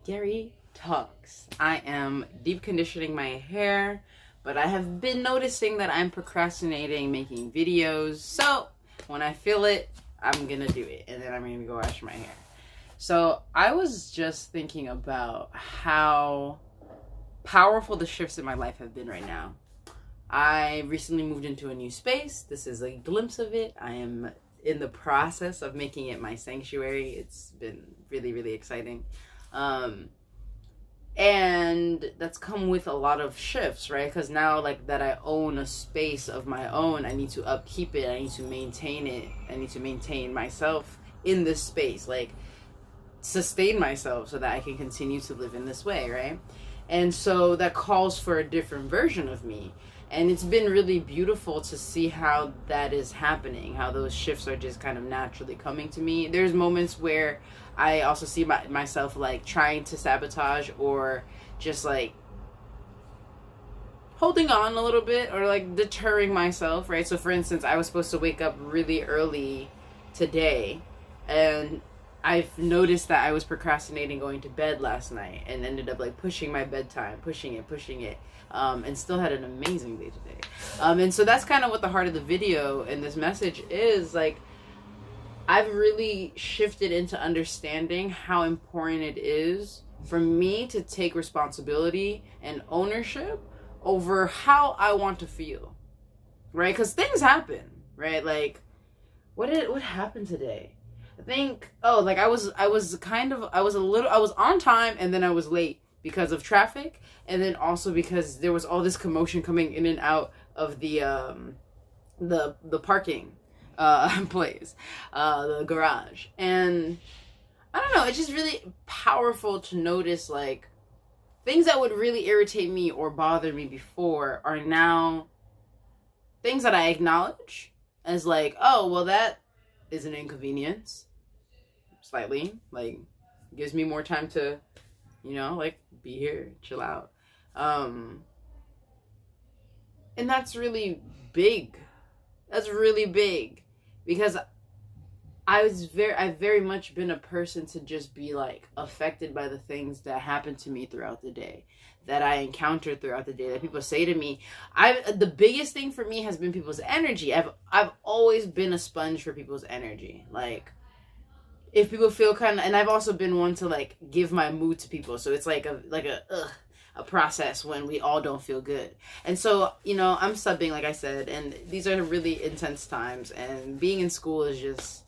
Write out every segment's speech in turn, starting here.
Gary Talks. I am deep conditioning my hair, but I have been noticing that I'm procrastinating making videos. So when I feel it, I'm gonna do it, and then I'm gonna go wash my hair. So I was just thinking about how powerful the shifts in my life have been right now. I recently moved into a new space. This is a glimpse of it. I am in the process of making it my sanctuary. It's been really, really exciting. And that's come with a lot of shifts, right? Because now, like, that I own a space of my own, I need to upkeep it. I need to maintain it. I need to maintain myself in this space, like sustain myself so that I can continue to live in this way, right? And so that calls for a different version of me. And it's been really beautiful to see how that is happening, how those shifts are just kind of naturally coming to me. There's moments where I also see myself like trying to sabotage or just like holding on a little bit or like deterring myself, right? So for instance, I was supposed to wake up really early today, and I've noticed that I was procrastinating going to bed last night and ended up like pushing my bedtime, pushing it, and still had an amazing day today. And so that's kind of what the heart of the video and this message is. Like, I've really shifted into understanding how important it is for me to take responsibility and ownership over how I want to feel, right? Because things happen, right? Like, what happened today? I think, I was on time, and then I was late because of traffic, and then also because there was all this commotion coming in and out of the parking place, the garage. And I don't know, it's just really powerful to notice, like, things that would really irritate me or bother me before are now things that I acknowledge as like, oh, well, that is an inconvenience, slightly, like, gives me more time to, like, be here, chill out. And that's really big. That's really big, because I've very much been a person to just be like affected by the things that happen to me throughout the day, that I encounter throughout the day, that people say to me. The biggest thing for me has been people's energy. I've always been a sponge for people's energy. Like, if people feel kind of, and I've also been one to like give my mood to people. So it's like a process when we all don't feel good. And so, I'm subbing, like I said, and these are really intense times, and being in school is just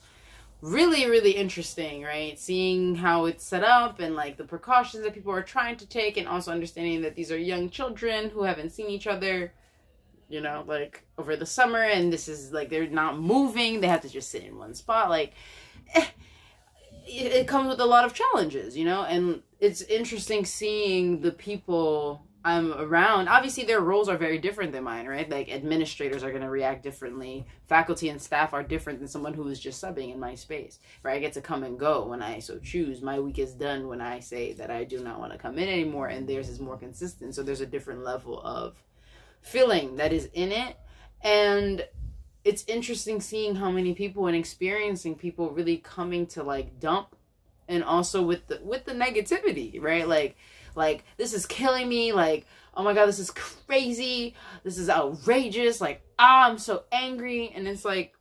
really, really interesting, right? Seeing how it's set up and like the precautions that people are trying to take, and also understanding that these are young children who haven't seen each other, like over the summer, and this is like, they're not moving, they have to just sit in one spot. Like, it comes with a lot of challenges, and it's interesting seeing the people I'm around. Obviously, their roles are very different than mine, right? Like, administrators are going to react differently. Faculty and staff are different than someone who is just subbing in my space, right? I get to come and go when I so choose. My week is done when I say that I do not want to come in anymore, and theirs is more consistent. So there's a different level of feeling that is in it. And it's interesting seeing how many people and experiencing people really coming to like dump, and also with the negativity, right? Like, this is killing me. Like, oh my God, this is crazy. This is outrageous. Like, I'm so angry. And it's like,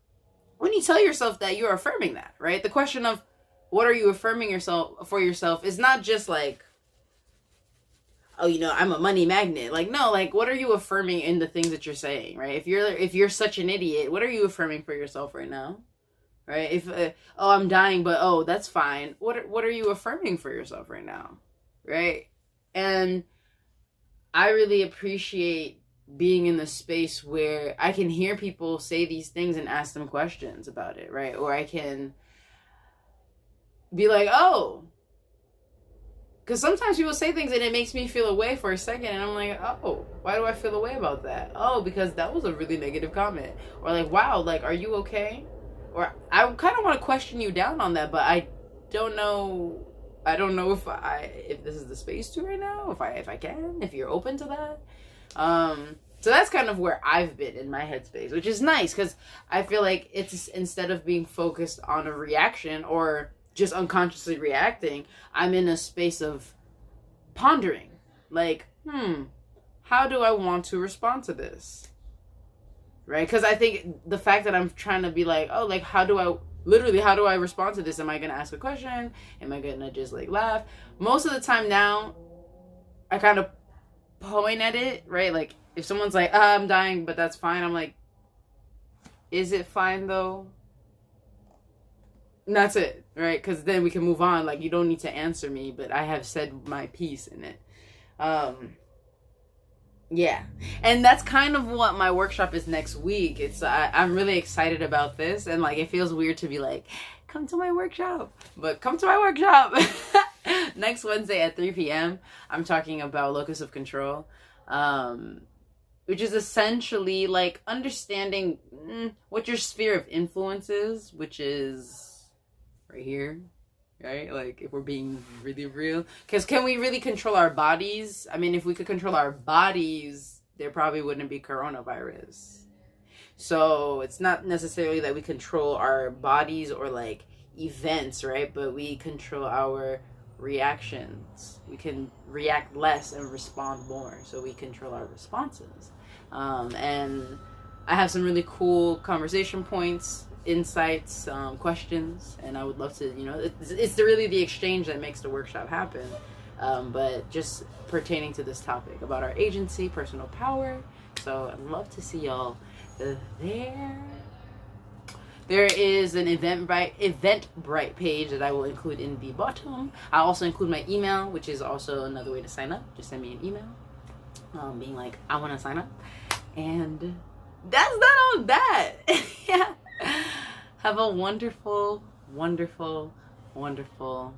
when you tell yourself that, you're affirming that, right? The question of what are you affirming for yourself is not just like, oh, I'm a money magnet. Like, no, like, what are you affirming in the things that you're saying, right? If you're such an idiot, what are you affirming for yourself right now, right? If, oh, I'm dying, but, oh, that's fine. What are you affirming for yourself right now, right? And I really appreciate being in the space where I can hear people say these things and ask them questions about it, right? Or I can be like, oh, because sometimes people say things and it makes me feel away for a second, and I'm like, oh, why do I feel away about that? Oh, because that was a really negative comment. Or like, wow, like, are you okay? Or I kind of want to question you down on that, but I don't know if this is the space to right now, if I can, if you're open to that. So that's kind of where I've been in my headspace, which is nice, because I feel like it's, instead of being focused on a reaction or just unconsciously reacting, I'm in a space of pondering, like, how do I want to respond to this? Right? Because I think the fact that I'm trying to be like, oh, like, how do I respond to this? Am I going to ask a question? Am I going to just, like, laugh? Most of the time now, I kind of point at it, right? Like, if someone's like, I'm dying, but that's fine. I'm like, is it fine, though? And that's it, right? Because then we can move on. Like, you don't need to answer me, but I have said my piece in it. Yeah. And that's kind of what my workshop is next week. I'm really excited about this. And, like, it feels weird to be like, come to my workshop. But come to my workshop. Next Wednesday at 3 p.m. I'm talking about locus of control. Which is essentially, like, understanding what your sphere of influence is, which is right here, right? Like, if we're being really real. Because can we really control our bodies? I mean, if we could control our bodies, there probably wouldn't be coronavirus. So it's not necessarily that we control our bodies or, like, events, right? But we control our reactions. We can react less and respond more. So we control our responses. And I have some really cool conversation points, insights, questions, and I would love to, it's really the exchange that makes the workshop happen, but just pertaining to this topic about our agency, personal power. So I'd love to see y'all there. There is an Eventbrite page that I will include in the bottom. I'll also include my email, which is also another way to sign up. Just send me an email being like, I want to sign up. And that's not on that. Yeah. Have a wonderful, wonderful, wonderful